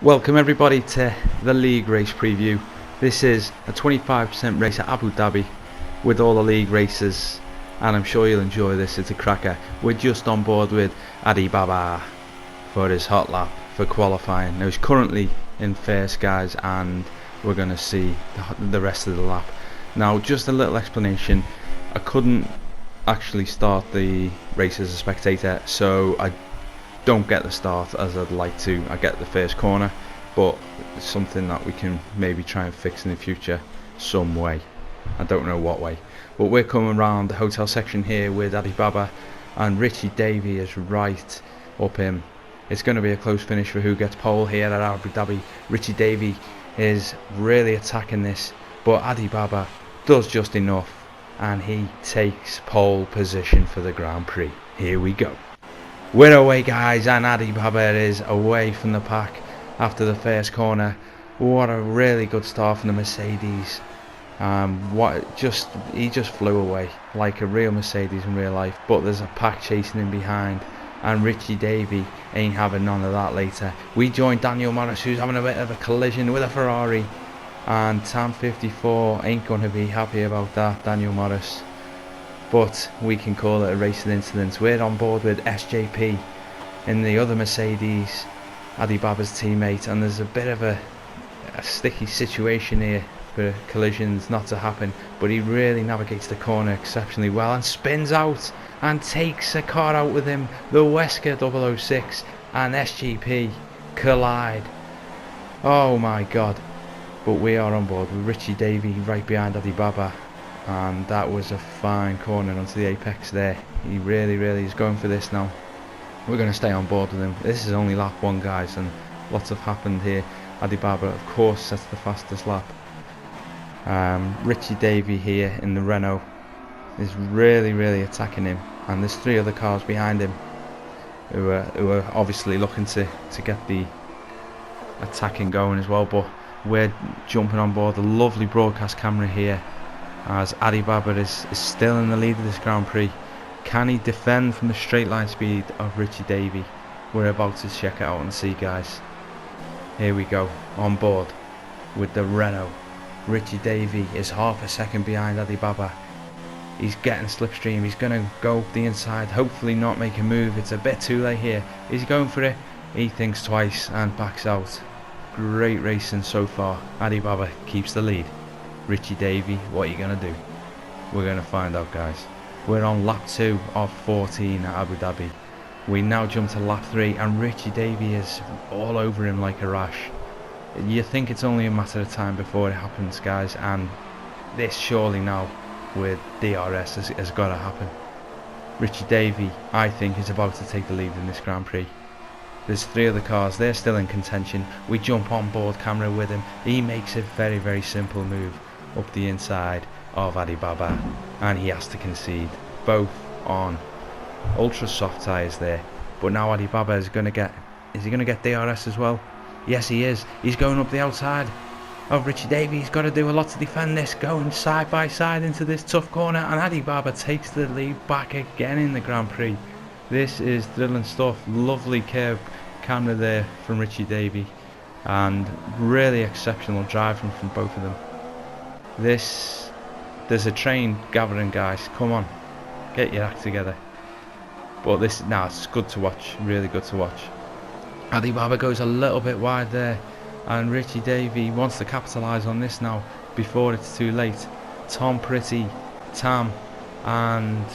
Welcome everybody to the league race preview. This is a 25% race at Abu Dhabi with all the league races, and I'm sure you'll enjoy this. It's a cracker. We're just on board with Adi Baba for his hot lap for qualifying. Now he's currently in first, guys, and we're going to see the rest of the lap. Now just a little explanation. I couldn't actually start the race as a spectator, so I don't get the start as I'd like to. I get the first corner, but it's something that we can maybe try and fix in the future some way. I don't know what way, but we're coming around the hotel section here with Adi Baba, and Richie Davey is right up him. It's going to be a close finish for who gets pole here at Abu Dhabi. Richie Davey is really attacking this, but Adi Baba does just enough and he takes pole position for the Grand Prix. Here we go. We're away, guys, and Adi Baba is away from the pack after the first corner. What a really good start from the Mercedes. He just flew away like a real Mercedes in real life, but there's a pack chasing him behind, and Richie Davey ain't having none of that later. We join Daniel Morris, who's having a bit of a collision with a Ferrari, and Tam 54 ain't going to be happy about that, Daniel Morris. But we can call it a racing incident. We're on board with SJP in the other Mercedes, Adi Baba's teammate, and there's a bit of a sticky situation here for collisions not to happen, but he really navigates the corner exceptionally well and spins out and takes a car out with him. The Wesker 006 and SJP collide. Oh my god. But we are on board with Richie Davey right behind Adi Baba, and that was a fine corner onto the apex there. He really is going for this now. We're going to stay on board with him. This is only lap 1, guys, and lots have happened here. Adi Baba, of course, sets the fastest lap. Richie Davey here in the Renault is really attacking him, and there's 3 other cars behind him who are obviously looking to get the attacking going as well. But we're jumping on board the lovely broadcast camera here as Adi Baba is still in the lead of this Grand Prix. Can he defend from the straight line speed of Richie Davey? We're about to check it out and see, guys. Here we go, on board with the Renault. Richie Davey is half a second behind Adi Baba. He's getting slipstream. He's going to go up the inside, hopefully not make a move. It's a bit too late here. He's going for it. He thinks twice and backs out. Great racing so far. Adi Baba keeps the lead. Richie Davey, what are you going to do? We're going to find out, guys. We're on lap 2 of 14 at Abu Dhabi. We now jump to lap 3 and Richie Davey is all over him like a rash. You think it's only a matter of time before it happens, guys, and this surely now with DRS has got to happen. Richie Davey, I think, is about to take the lead in this Grand Prix. There's 3 other cars, they're still in contention. We jump on board camera with him. He makes a very simple move up the inside of Adi Baba, and he has to concede, both on ultra soft tyres there. But now Adi Baba is he going to get DRS as well? Yes, he is. He's going up the outside of Richie Davey. He's got to do a lot to defend this, going side by side into this tough corner, and Adi Baba takes the lead back again in the Grand Prix. This is thrilling stuff. Lovely curve camera there from Richie Davey, and really exceptional driving from both of them. There's a train gathering, guys. Come on, get your act together. But it's good to watch, really good to watch. Adi Baba goes a little bit wide there, and Richie Davey wants to capitalise on this now before it's too late. Tom Pretty, Tam, and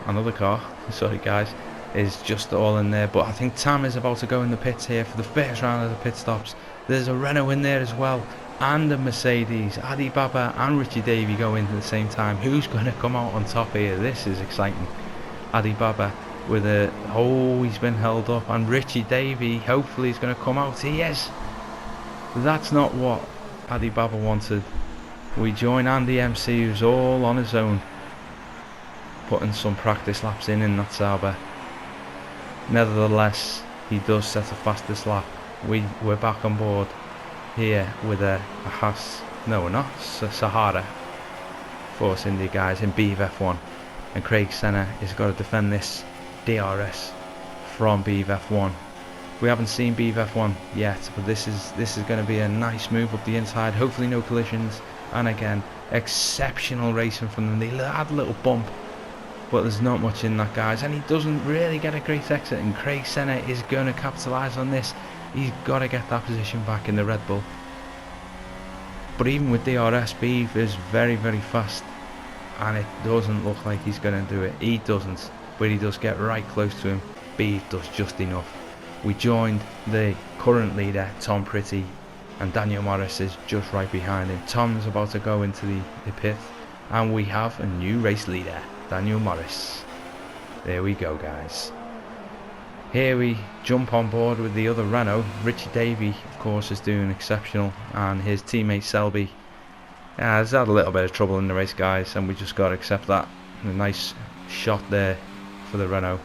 another car, sorry guys, is just all in there. But I think Tam is about to go in the pits here for the first round of the pit stops. There's a Renault in there as well, and a Mercedes. Adi Baba and Richie Davey go in at the same time. Who's going to come out on top here? This is exciting. Adi Baba with he's been held up, and Richie Davey hopefully is going to come out. He is. That's not what Adi Baba wanted. We join Andy MC, who's all on his own, putting some practice laps in that Sauber. Nevertheless, he does set the fastest lap. We're back on board here with a Sahara Force India guys in BVF1, and Craig Senna has got to defend this DRS from BVF1. We haven't seen BF1 yet, but this is going to be a nice move up the inside. Hopefully no collisions, and again, exceptional racing from them. They had a little bump, but there's not much in that, guys, and he doesn't really get a great exit, and Craig Senna is going to capitalise on this. He's got to get that position back in the Red Bull. But even with DRS, Beef is very, very fast, and it doesn't look like he's going to do it. He doesn't, but he does get right close to him. Beef does just enough. We joined the current leader, Tom Pretty, and Daniel Morris is just right behind him. Tom's about to go into the pit, and we have a new race leader, Daniel Morris. There we go, guys. Here we jump on board with the other Renault. Richie Davey, of course, is doing exceptional, and his teammate Selby has had a little bit of trouble in the race, guys, and we just got to accept that. A nice shot there for the Renault.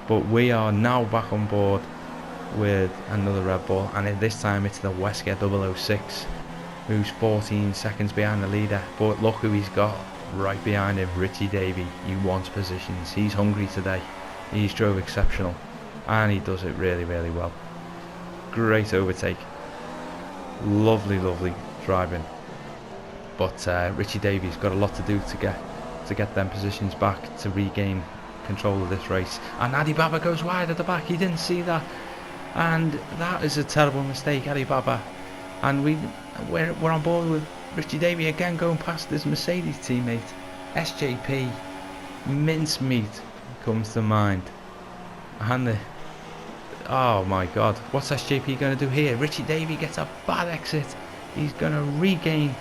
But we are now back on board with another Red Bull, and this time it's the Wesker 006, who's 14 seconds behind the leader. But look who he's got right behind him, Richie Davey. He wants positions. He's hungry today. He's drove exceptional, and he does it really, really well. Great overtake. Lovely, lovely driving. But Richie Davey's got a lot to do to get them positions back, to regain control of this race. And Adi Baba goes wide at the back. He didn't see that, and that is a terrible mistake, Adi Baba. And we're on board with Richie Davey again, going past this Mercedes teammate. SJP, mincemeat comes to mind. And oh my god, what's SJP going to do here? Richie Davey gets a bad exit. He's going to regain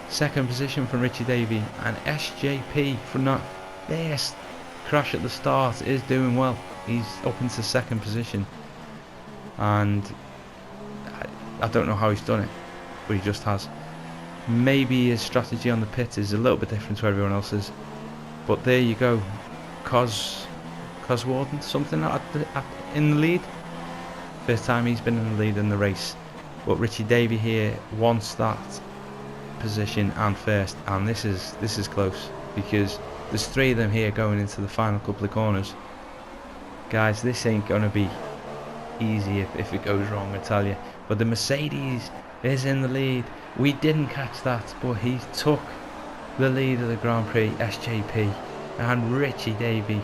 second position from Richie Davey, and SJP, from that first crash at the start, is doing well. He's up into second position, and I don't know how he's done it, but he just has. Maybe his strategy on the pit is a little bit different to everyone else's, but there you go. Coswarden, something in the lead. First time he's been in the lead in the race, but Richie Davey here wants that position and first, and this is close, because there's three of them here going into the final couple of corners. Guys, this ain't gonna be easy if it goes wrong, I tell you. But the Mercedes is in the lead. We didn't catch that, but he took the lead of the Grand Prix, SJP, and Richie Davey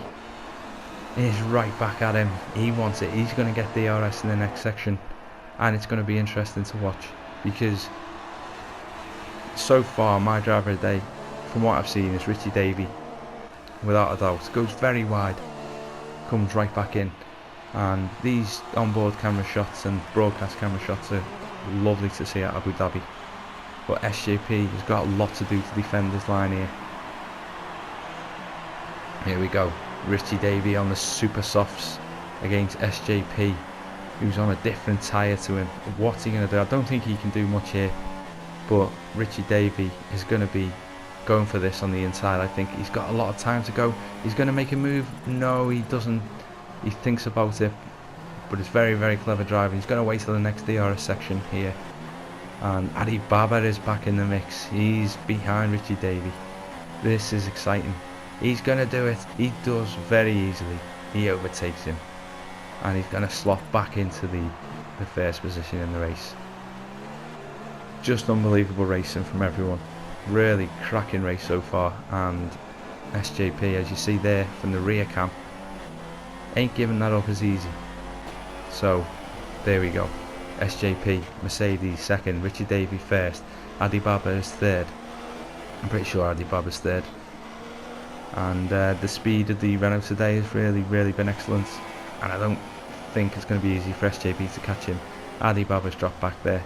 is right back at him. He wants it. He's going to get DRS in the next section, and it's going to be interesting to watch, because so far my driver of the day, from what I've seen, is Richie Davey, without a doubt. Goes very wide, comes right back in, and these onboard camera shots and broadcast camera shots are lovely to see at Abu Dhabi. But SJP has got a lot to do to defend this line here. Here we go. Richie Davey on the super softs against SJP, who's on a different tyre to him. What's he going to do? I don't think he can do much here, but Richie Davey is going to be going for this on the inside. I think he's got a lot of time to go. He's going to make a move. No, he doesn't. He thinks about it, but it's very, very clever driving. He's going to wait till the next DRS section here. And Adi Baba is back in the mix. He's behind Richie Davey. This is exciting. He's going to do it. He does very easily. He overtakes him, and he's going to slot back into the first position in the race. Just unbelievable racing from everyone. Really cracking race so far. And SJP, as you see there from the rear cam, ain't giving that up as easy. So there we go. SJP, Mercedes second, Richie Davey first, Adi Baba is third. I'm pretty sure Adi Baba's third. And the speed of the Renault today has really, really been excellent, and I don't think it's going to be easy for SJP to catch him. Adi Baba's dropped back there,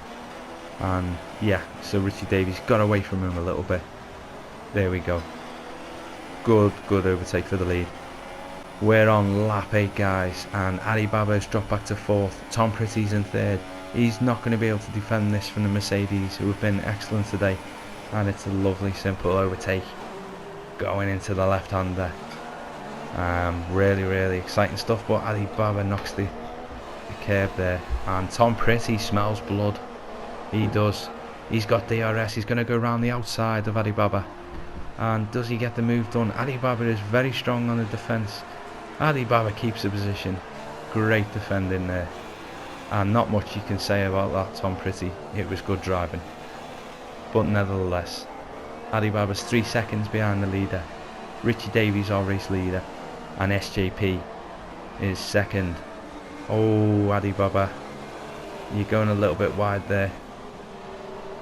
and yeah, so Richie Davey's got away from him a little bit. There we go. Good overtake for the lead. We're on lap 8, guys, and Adi Baba's dropped back to 4th. Tom Pretty's in 3rd. He's not going to be able to defend this from the Mercedes, who have been excellent today. And it's a lovely, simple overtake going into the left-hander. Really, really exciting stuff, but Adi Baba knocks the curb there. And Tom Pretty smells blood. He does. He's got DRS. He's going to go around the outside of Adi Baba. And does he get the move done? Adi Baba is very strong on the defence. Adi Baba keeps the position. Great defending there. and not much you can say about that, Tom Pretty. It was good driving, but nevertheless, Adi Baba's 3 seconds behind the leader. Richie Davies our race leader, and SJP is second. Oh, Adi Baba, you're going a little bit wide there,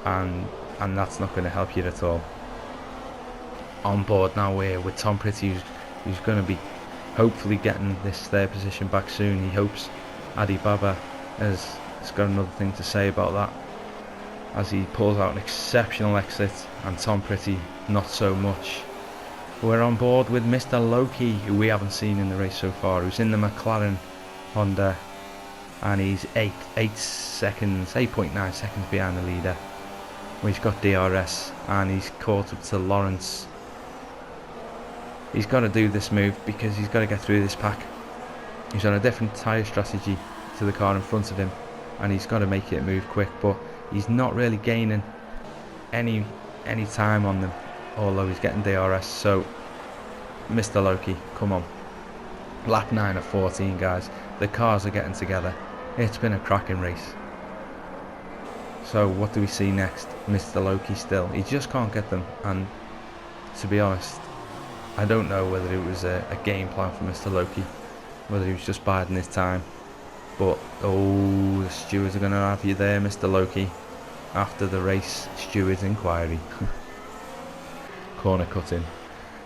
and that's not going to help you at all. On board now we're with Tom Pretty, who's going to be hopefully getting this third position back soon. He hopes. Adi Baba has got another thing to say about that, as he pulls out an exceptional exit, and Tom Pretty not so much. We're on board with Mr. Loki, who we haven't seen in the race so far, who's in the McLaren Honda, and he's 8.9 seconds behind the leader. He's got DRS, and he's caught up to Lawrence. He's got to do this move because he's got to get through this pack. He's on a different tyre strategy to the car in front of him, and he's got to make it move quick, but he's not really gaining any time on them, although he's getting DRS. So Mr. Loki, come on. Lap 9 at 14, guys. The cars are getting together. It's been a cracking race. So what do we see next? Mr. Loki still. He just can't get them, and to be honest, I don't know whether it was a game plan for Mr. Loki, whether he was just biding his time. But oh, the stewards are going to have you there, Mr. Loki. After the race, stewards inquiry. Corner cutting.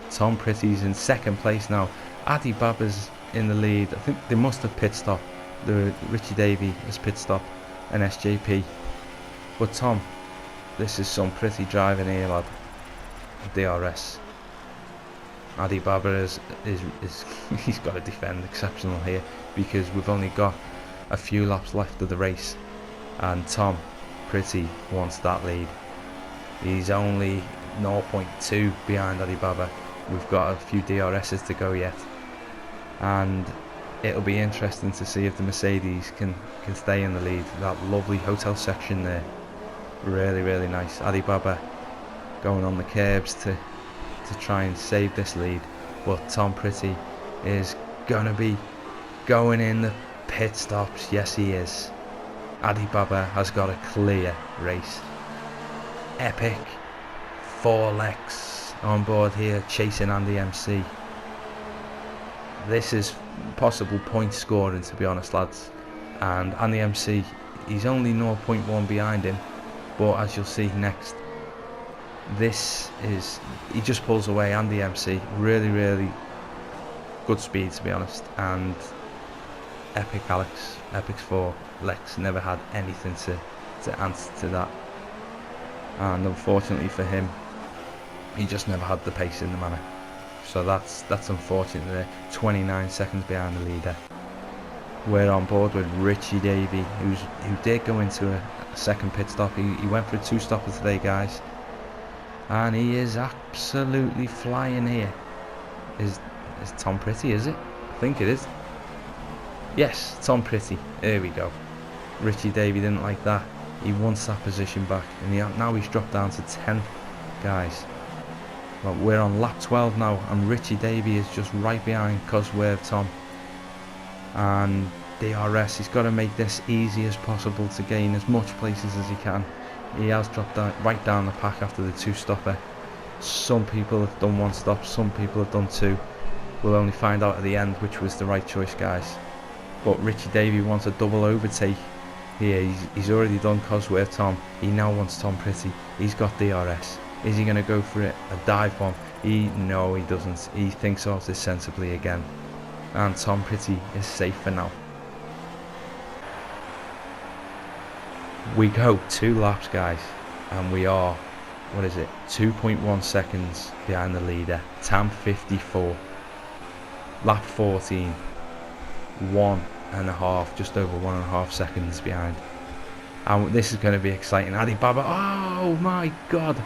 Tom Pretty's in second place now. Adi Baba's in the lead. I think they must have pit stop. The Richie Davey has pit stop, and SJP. But Tom, this is some pretty driving here, lad. DRS. Adi Baba is he's got to defend exceptional here, because we've only got a few laps left of the race, and Tom Pretty wants that lead. He's only 0.2 behind Adi Baba. We've got a few DRSs to go yet, and it'll be interesting to see if the Mercedes can stay in the lead. That lovely hotel section there, really nice. Adi Baba going on the curbs to try and save this lead, but Tom Pretty is gonna be going in the pit stops. Yes, he is. Adi Baba has got a clear race. Epic 4 Lex on board here, chasing Andy MC. This is possible point scoring, to be honest, lads. And Andy MC, he's only 0.1 behind him, but as you'll see next, this is, he just pulls away. Andy MC, really good speed, to be honest. And Epic's 4 Lex never had anything to answer to that, and unfortunately for him, he just never had the pace in the manner. So that's unfortunate there. 29 seconds behind the leader. We're on board with Richie Davey, who did go into a second pit stop. He went for a 2-stopper today, guys, and he is absolutely flying here. Is Tom Pretty, is it? I think it is. Yes, Tom Pretty. There we go. Richie Davey didn't like that. He wants that position back, and now he's dropped down to 10th, guys. Well, we're on lap 12 now, and Richie Davey is just right behind Cosworth Tom. And DRS, he's got to make this easy as possible to gain as much places as he can. He has dropped right down the pack after the 2-stopper. Some people have done 1 stop, some people have done 2. We'll only find out at the end which was the right choice, guys. But Richie Davey wants a double overtake here. He's already done Cosworth Tom. He now wants Tom Pretty. He's got DRS. Is he going to go for it? A dive bomb? No, he doesn't. He thinks of this sensibly again. And Tom Pretty is safe for now. We go 2 laps, guys, and we are, 2.1 seconds behind the leader. Tam 54. Lap 14. 1.5, just over 1.5 seconds behind. And this is going to be exciting. Adi Baba, oh my god,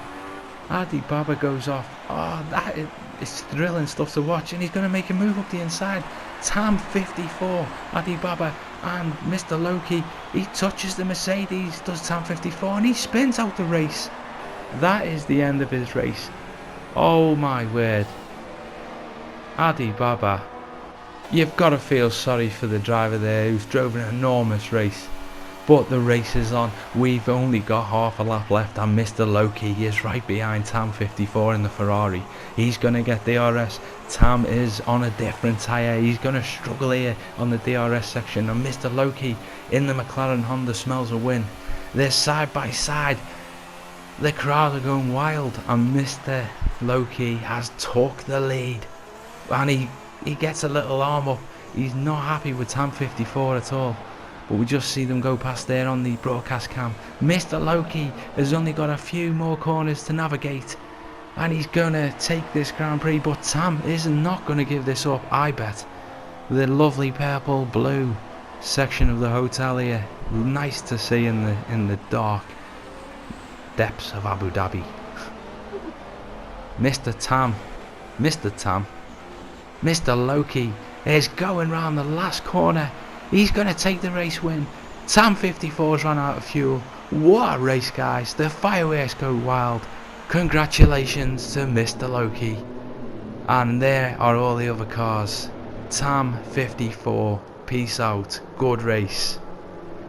Adi Baba goes off. Oh, it's thrilling stuff to watch, and he's going to make a move up the inside. Tam 54, Adi Baba, and Mr. Loki, he touches the Mercedes, does Tam 54, and he spins out the race. That is the end of his race. Oh my word. Adi Baba, you've got to feel sorry for the driver there, who's drove an enormous race. But the race is on. We've only got half a lap left, and Mr. Loki is right behind Tam 54 in the Ferrari. He's going to get DRS. Tam is on a different tyre. He's going to struggle here on the DRS section, and Mr. Loki in the McLaren Honda smells a win. They're side by side. The crowd are going wild, and Mr. Loki has took the lead, and he gets a little arm up. He's not happy with Tam 54 at all. But we just see them go past there on the broadcast cam. Mr. Loki has only got a few more corners to navigate, and he's going to take this Grand Prix. But Tam is not going to give this up, I bet. The lovely purple blue section of the hotel here, nice to see in the dark depths of Abu Dhabi. Mr. Loki is going round the last corner. He's going to take the race win. Tam 54's run out of fuel. What a race, guys. The fireworks go wild. Congratulations to Mr. Loki. And there are all the other cars. Tam 54, peace out. Good race.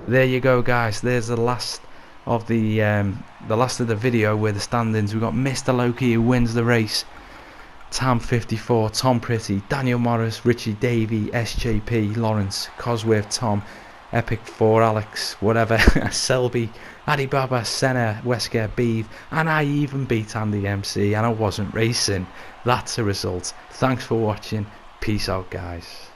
There you go, guys. There's the last of the video with the standings. We've got Mr. Loki who wins the race. Tam 54, Tom Pretty, Daniel Morris, Richie Davey, SJP, Lawrence, Cosworth, Tom, Epic 4, Alex, whatever, Selby, Adibaba, Senna, Wesker, Beeve, and I even beat Andy MC, and I wasn't racing. That's a result. Thanks for watching. Peace out, guys.